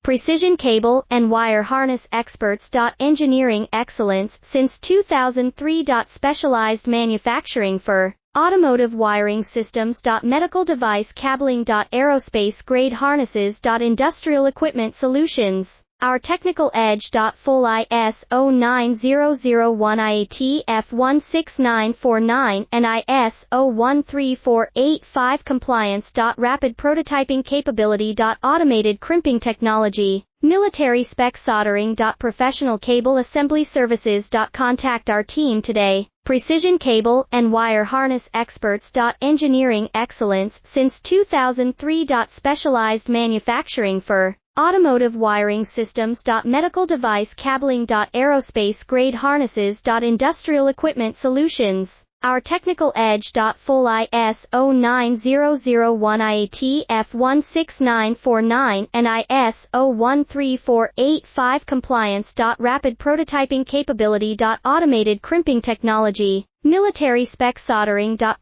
precision cable and wire harness experts. Engineering excellence since 2003. Specialized manufacturing for automotive wiring systems. Medical device cabling. Aerospace grade harnesses. Industrial equipment solutions. Our technical edge. Full ISO 9001 IATF16949 and ISO 13485 compliance. Rapid prototyping capability. Automated crimping technology. Military spec soldering. Professional cable assembly services. Contact our team today. Precision cable and wire harness experts. Engineering excellence since 2003. Specialized manufacturing for automotive wiring systems. Medical device cabling. Aerospace grade harnesses. Industrial equipment solutions. Our technical edge. Full ISO 9001 IATF16949 and ISO 13485 compliance. Rapid prototyping capability. Automated crimping technology. Military spec soldering.